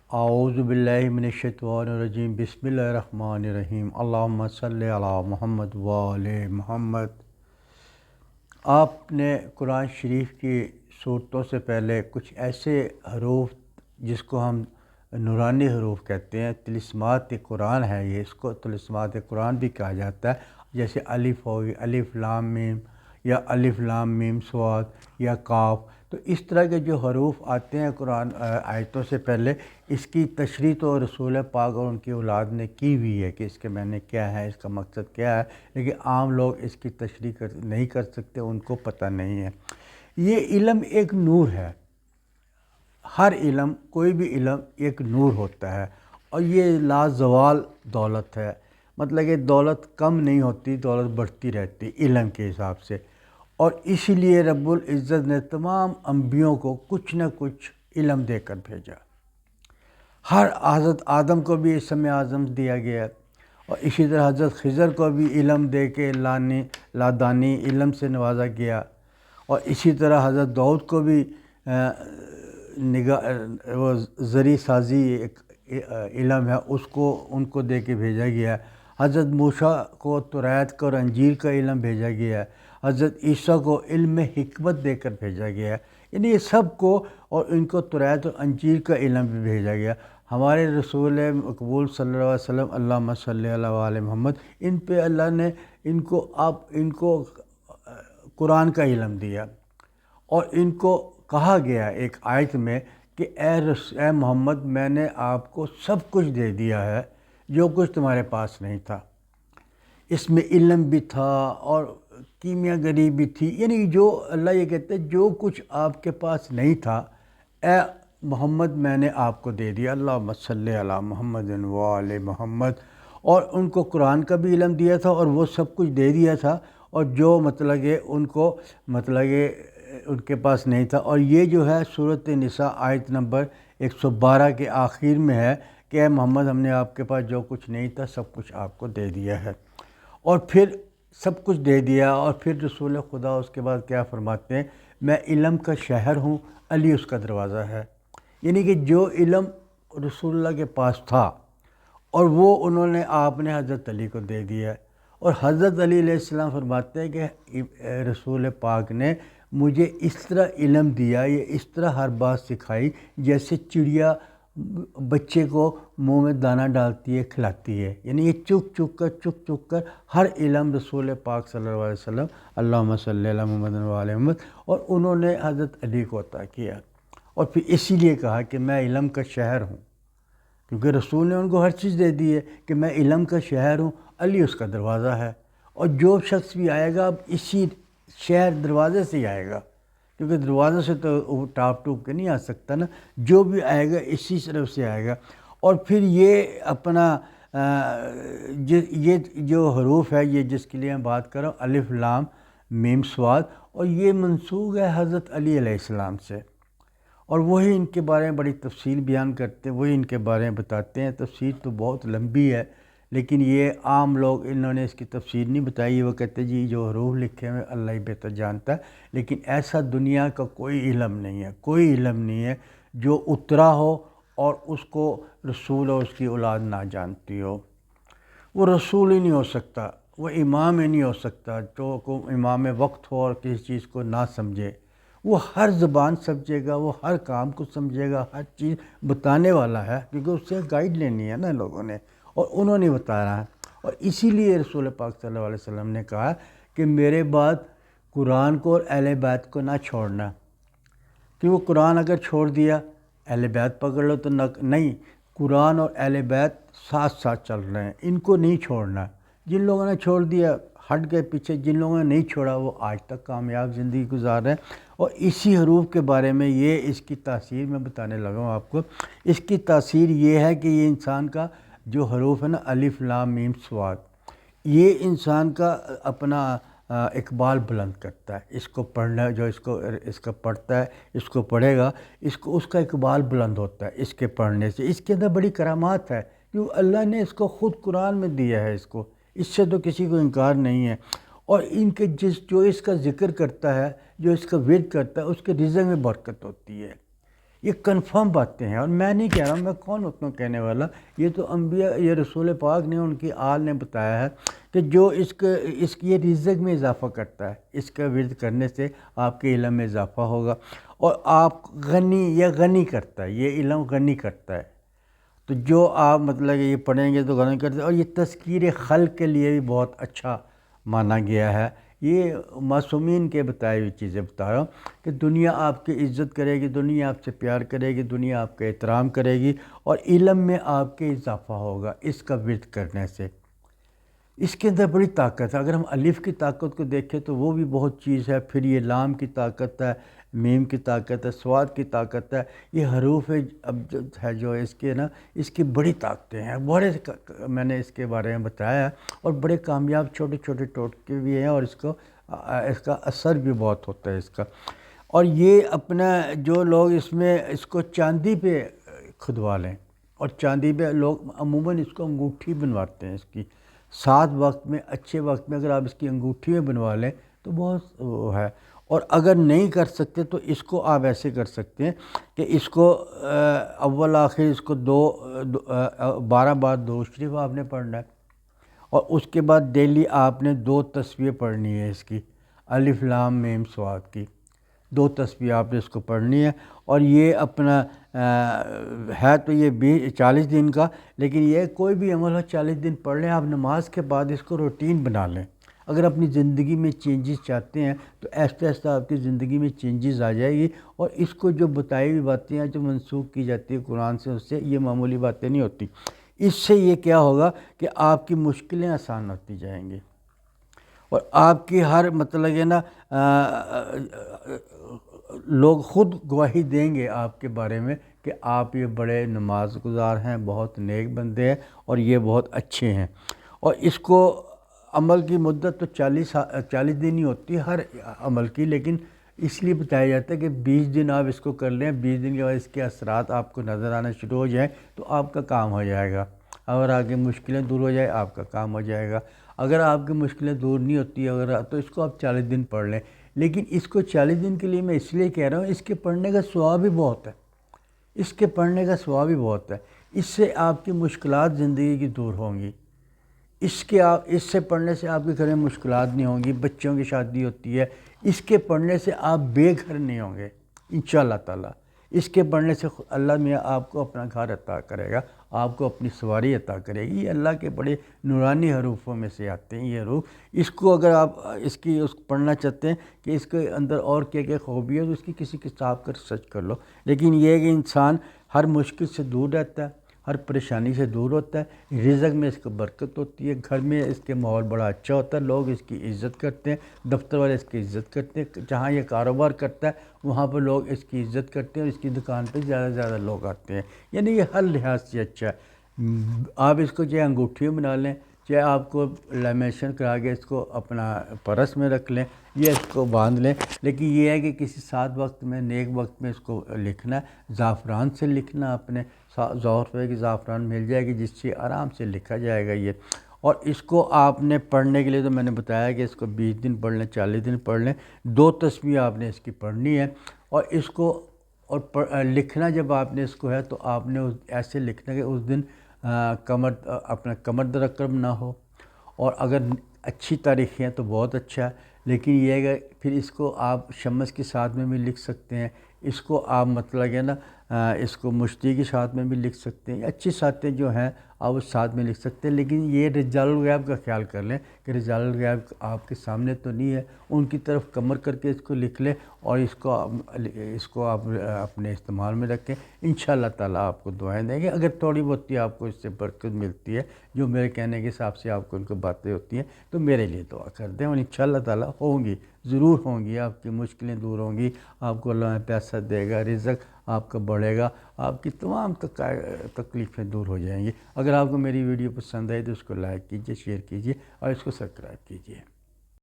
اعوذ باللہ من الشیطان الرجیم بسم اللہ الرحمن الرحیم اللہم صلی علی محمد وآل محمد۔ آپ نے قرآن شریف کی صورتوں سے پہلے کچھ ایسے حروف جس کو ہم نورانی حروف کہتے ہیں، طلسمات قرآن ہے، یہ اس کو طلسمات قرآن بھی کہا جاتا ہے، جیسے الف ہوگی، الف لام میم، یا الف لام میم صاد یا کاف۔ تو اس طرح کے جو حروف آتے ہیں قرآن آیتوں سے پہلے، اس کی تشریح تو رسول پاک اور ان کی اولاد نے کی ہوئی ہے کہ اس کے معنی کیا ہے، اس کا مقصد کیا ہے، لیکن عام لوگ اس کی تشریح نہیں کر سکتے، ان کو پتہ نہیں ہے۔ یہ علم ایک نور ہے، ہر علم، کوئی بھی علم ایک نور ہوتا ہے، اور یہ لازوال دولت ہے، مطلب کہ دولت کم نہیں ہوتی، دولت بڑھتی رہتی علم کے حساب سے۔ اور اسی لیے رب العزت نے تمام انبیوں کو کچھ نہ کچھ علم دے کر بھیجا۔ ہر حضرت آدم کو بھی اسم اعظم دیا گیا، اور اسی طرح حضرت خضر کو بھی علم دے کے لادانی علم سے نوازا گیا، اور اسی طرح حضرت داؤد کو بھی وہ زری سازی ایک علم ہے، اس کو ان کو دے کے بھیجا گیا۔ حضرت موسیٰ کو توریت اور انجیل کا علم بھیجا گیا ہے، حضرت عیسیٰ کو علم حکمت دے کر بھیجا گیا ہے، یعنی یہ سب کو، اور ان کو توریت اور انجیل کا علم بھی بھیجا گیا۔ ہمارے رسول مقبول صلی اللہ علیہ وسلم، اللہم صلی علی آل محمد، ان پہ اللہ نے ان کو قرآن کا علم دیا، اور ان کو کہا گیا ایک آیت میں کہ اے محمد، میں نے آپ کو سب کچھ دے دیا ہے جو کچھ تمہارے پاس نہیں تھا۔ اس میں علم بھی تھا اور کیمیا گری بھی تھی، یعنی جو اللہ یہ کہتے ہیں جو کچھ آپ کے پاس نہیں تھا، اے محمد میں نے آپ کو دے دیا، اللہم صلی علی محمد وآل محمد۔ اور ان کو قرآن کا بھی علم دیا تھا، اور وہ سب کچھ دے دیا تھا، اور جو مطلب کہ ان کو ان کے پاس نہیں تھا۔ اور یہ جو ہے سورۃ نساء آیت نمبر 112 کے آخر میں ہے کہ اے محمد، ہم نے آپ کے پاس جو کچھ نہیں تھا سب کچھ آپ کو دے دیا ہے۔ اور پھر سب کچھ دے دیا، اور پھر رسول خدا اس کے بعد کیا فرماتے ہیں؟ میں علم کا شہر ہوں، علی اس کا دروازہ ہے۔ یعنی کہ جو علم رسول اللہ کے پاس تھا، اور وہ انہوں نے آپ نے حضرت علی کو دے دیا ہے، اور حضرت علی علیہ السلام فرماتے ہیں کہ رسول پاک نے مجھے اس طرح علم دیا، یہ اس طرح ہر بات سکھائی جیسے چڑیا بچے کو منہ میں دانہ ڈالتی ہے، کھلاتی ہے، یعنی یہ چک چک کر ہر علم رسول پاک صلی اللہ علیہ وسلم، اللہم صلی علی محمد وآل محمد، اور انہوں نے حضرت علی کو عطا کیا۔ اور پھر اسی لیے کہا کہ میں علم کا شہر ہوں، کیونکہ رسول نے ان کو ہر چیز دے دی ہے کہ میں علم کا شہر ہوں، علی اس کا دروازہ ہے۔ اور جو شخص بھی آئے گا اب اسی شہر دروازے سے ہی آئے گا، کیونکہ دروازے سے تو ٹاپ ٹوپ کے نہیں آ سکتا نا، جو بھی آئے گا اسی طرف سے آئے گا۔ اور پھر یہ اپنا یہ جو حروف ہے، یہ جس کے لیے میں بات کر رہا ہوں، الف لام میم صاد، اور یہ منسوب ہے حضرت علی علیہ السلام سے، اور وہی ان کے بارے میں بڑی تفصیل بیان کرتے ہیں، وہی ان کے بارے میں بتاتے ہیں۔ تفصیل تو بہت لمبی ہے، لیکن یہ عام لوگ انہوں نے اس کی تفصیل نہیں بتائی، وہ کہتے جی جو حروف لکھے ہوئے اللہ ہی بہتر جانتا ہے، لیکن ایسا دنیا کا کوئی علم نہیں ہے، کوئی علم نہیں ہے جو اترا ہو اور اس کو رسول اور اس کی اولاد نہ جانتی ہو۔ وہ رسول ہی نہیں ہو سکتا، وہ امام ہی نہیں ہو سکتا جو کو امام وقت ہو اور کسی چیز کو نہ سمجھے۔ وہ ہر زبان سمجھے گا، وہ ہر کام کو سمجھے گا، ہر چیز بتانے والا ہے، کیونکہ اس سے گائیڈ لینی ہے نا لوگوں نے، اور انہوں نے بتایا ہے۔ اور اسی لیے رسول پاک صلی اللہ علیہ وسلم نے کہا کہ میرے بعد قرآن کو اور اہل بیت کو نہ چھوڑنا، کہ وہ قرآن اگر چھوڑ دیا اہل بیت پکڑ لو تو نہیں، قرآن اور اہل بیت ساتھ ساتھ چل رہے ہیں، ان کو نہیں چھوڑنا۔ جن لوگوں نے چھوڑ دیا ہٹ گئے پیچھے، جن لوگوں نے نہیں چھوڑا وہ آج تک کامیاب زندگی گزار رہے ہیں۔ اور اسی حروف کے بارے میں یہ اس کی تاثیر میں بتانے لگا ہوں آپ کو۔ اس کی تاثیر یہ ہے کہ یہ انسان کا جو حروف ہے نا، الف لام میم صاد، یہ انسان کا اپنا اقبال بلند کرتا ہے۔ اس کو پڑھنا، جو اس کا پڑھتا ہے، اس کو پڑھے گا، اس کا اقبال بلند ہوتا ہے اس کے پڑھنے سے۔ اس کے اندر بڑی کرامات ہے، کیونکہ اللہ نے اس کو خود قرآن میں دیا ہے، اس سے تو کسی کو انکار نہیں ہے۔ اور ان کے جو اس کا ذکر کرتا ہے، جو اس کا ورد کرتا ہے، اس کے رزق میں برکت ہوتی ہے۔ یہ کنفرم باتیں ہیں، اور میں نہیں کہہ رہا ہوں، میں کون ہوتا ہوں کہنے والا، یہ تو انبیاء، یہ رسول پاک نے، ان کی آل نے بتایا ہے کہ جو اس کی یہ رزق میں اضافہ کرتا ہے، اس کا ورد کرنے سے آپ کے علم میں اضافہ ہوگا، اور آپ غنی کرتا ہے، یہ علم غنی کرتا ہے۔ تو جو آپ مطلب کہ یہ پڑھیں گے تو غنی کرتے ہیں، اور یہ تذکیر خلق کے لیے بھی بہت اچھا مانا گیا ہے۔ یہ معصومین کے بتائی ہوئی چیزیں بتا رہا ہوں کہ دنیا آپ کی عزت کرے گی، دنیا آپ سے پیار کرے گی، دنیا آپ کا احترام کرے گی، اور علم میں آپ کے اضافہ ہوگا اس کا ورد کرنے سے۔ اس کے اندر بڑی طاقت ہے۔ اگر ہم الف کی طاقت کو دیکھیں تو وہ بھی بہت چیز ہے، پھر یہ لام کی طاقت ہے، میم کی طاقت ہے، صاد کی طاقت ہے، یہ حروف ابجد ہے جو اس کے نا، اس کی بڑی طاقتیں ہیں، میں نے اس کے بارے میں بتایا ہے، اور بڑے کامیاب چھوٹے چھوٹے ٹوٹکے بھی ہیں، اور اس کا اثر بھی بہت ہوتا ہے اس کا۔ اور یہ اپنا جو لوگ اس کو چاندی پہ کھدوا لیں، اور چاندی پہ لوگ عموماً اس کو انگوٹھی بنواتے ہیں، اس کی ساتھ وقت میں، اچھے وقت میں اگر آپ اس کی انگوٹھی میں بنوا لیں تو بہت وہ ہے۔ اور اگر نہیں کر سکتے تو اس کو آپ ایسے کر سکتے ہیں کہ اس کو اول آخر اس کو 12 بار درود شریف آپ نے پڑھنا ہے، اور اس کے بعد ڈیلی آپ نے 2 تسبیح پڑھنی ہے اس کی، الف لام میم صاد کی 2 تسبیح آپ نے اس کو پڑھنی ہے۔ اور یہ اپنا ہے تو یہ 40 دن کا، لیکن یہ کوئی بھی عمل ہو 40 دن پڑھ لیں آپ، نماز کے بعد اس کو روٹین بنا لیں۔ اگر اپنی زندگی میں چینجز چاہتے ہیں تو آہستہ آہستہ آپ کی زندگی میں چینجز آ جائے گی، اور اس کو جو بتائی ہوئی باتیں ہیں جو منسوخ کی جاتی ہے قرآن سے، اس سے یہ معمولی باتیں نہیں ہوتی۔ اس سے یہ کیا ہوگا کہ آپ کی مشکلیں آسان ہوتی جائیں گی، اور آپ کی ہر مطلب ہے نا لوگ خود گواہی دیں گے آپ کے بارے میں کہ آپ یہ بڑے نماز گزار ہیں، بہت نیک بندے ہیں، اور یہ بہت اچھے ہیں۔ اور اس کو عمل کی مدت تو 40 دن ہی ہوتی ہے ہر عمل کی، لیکن اس لیے بتایا جاتا ہے کہ 20 دن آپ اس کو کر لیں، 20 دن کے بعد اس کے اثرات آپ کو نظر آنا شروع ہو جائیں تو آپ کا کام ہو جائے گا۔ اگر آپ کی مشکلیں دور ہو جائے آپ کا کام ہو جائے گا۔ اگر آپ کی مشکلیں دور نہیں ہوتی تو اس کو آپ 40 دن پڑھ لیں، لیکن اس کو 40 دن کے لیے میں اس لیے کہہ رہا ہوں، اس کے پڑھنے کا ثواب بھی بہت ہے، اس کے پڑھنے کا ثواب بھی بہت ہے۔ اس سے آپ کی مشکلات زندگی کی دور ہوں گی، اس سے پڑھنے سے آپ کے گھر میں مشکلات نہیں ہوں گی، بچوں کی شادی ہوتی ہے، اس کے پڑھنے سے آپ بے گھر نہیں ہوں گے انشاءاللہ تعالیٰ۔ اس کے پڑھنے سے اللہ میاں آپ کو اپنا گھر عطا کرے گا، آپ کو اپنی سواری عطا کرے گی۔ یہ اللہ کے بڑے نورانی حروفوں میں سے آتے ہیں یہ حروف۔ اس کو اگر آپ پڑھنا چاہتے ہیں کہ اس کے اندر اور کیا کیا خوبی ہے تو اس کی کسی کتاب کا ریسرچ کر لو، لیکن یہ ہے کہ انسان ہر مشکل سے دور رہتا ہے، ہر پریشانی سے دور ہوتا ہے، رزق میں اس کو برکت ہوتی ہے، گھر میں اس کے ماحول بڑا اچھا ہوتا ہے، لوگ اس کی عزت کرتے ہیں، دفتر والے اس کی عزت کرتے ہیں، جہاں یہ کاروبار کرتا ہے وہاں پر لوگ اس کی عزت کرتے ہیں، اور اس کی دکان پہ زیادہ سے زیادہ لوگ آتے ہیں، یعنی یہ ہر لحاظ سے اچھا ہے۔ آپ اس کو چاہے انگوٹھی بنا لیں، چاہے آپ کو لیمینیشن کرا کے اس کو اپنا پرس میں رکھ لیں یا اس کو باندھ لیں، لیکن یہ ہے کہ کسی ساتھ وقت میں، نیک وقت میں اس کو لکھنا ہے، زعفران سے لکھنا، اپنے 100 روپے کی زعفران مل جائے گی جس سے آرام سے لکھا جائے گا یہ۔ اور اس کو آپ نے پڑھنے کے لیے تو میں نے بتایا کہ اس کو 20 دن پڑھ لیں، 40 دن پڑھ لیں، 2 تسبیح آپ نے اس کی پڑھنی ہے، اور اس کو لکھنا جب آپ نے اس کو ہے تو آپ نے ایسے لکھنا کہ اس دن اپنا کمر درکرم نہ ہو، اور اگر اچھی تاریخیں ہیں تو بہت اچھا ہے، لیکن یہ ہے کہ پھر اس کو آپ شمس کے ساتھ میں بھی لکھ سکتے ہیں، اس کو آپ مطلب ہے نا اس کو مشتی کے ساتھ میں بھی لکھ سکتے ہیں، اچھی ساتیں جو ہیں آپ اس ساتھ میں لکھ سکتے ہیں، لیکن یہ رجال الغیب کا خیال کر لیں کہ رجال الغیب آپ کے سامنے تو نہیں ہے، ان کی طرف کمر کر کے اس کو لکھ لیں، اور اس کو آپ اپنے استعمال میں رکھیں، انشاءاللہ تعالیٰ آپ کو دعائیں دیں گے۔ اگر تھوڑی بہت آپ کو اس سے برکت ملتی ہے، جو میرے کہنے کے حساب سے آپ کو ان کو باتیں ہوتی ہیں، تو میرے لیے دعا کر دیں، اور انشاءاللہ تعالیٰ ہوں گی، ضرور ہوں گی، آپ کی مشکلیں دور ہوں گی، آپ کو اللہ پیسہ دے گا، رزق آپ کا بڑھے گا، آپ کی تمام تکلیفیں دور ہو جائیں گی۔ اگر آپ کو میری ویڈیو پسند آئی تو اس کو لائک کیجیے، شیئر کیجیے، اور اس کو سبسکرائب کیجیے۔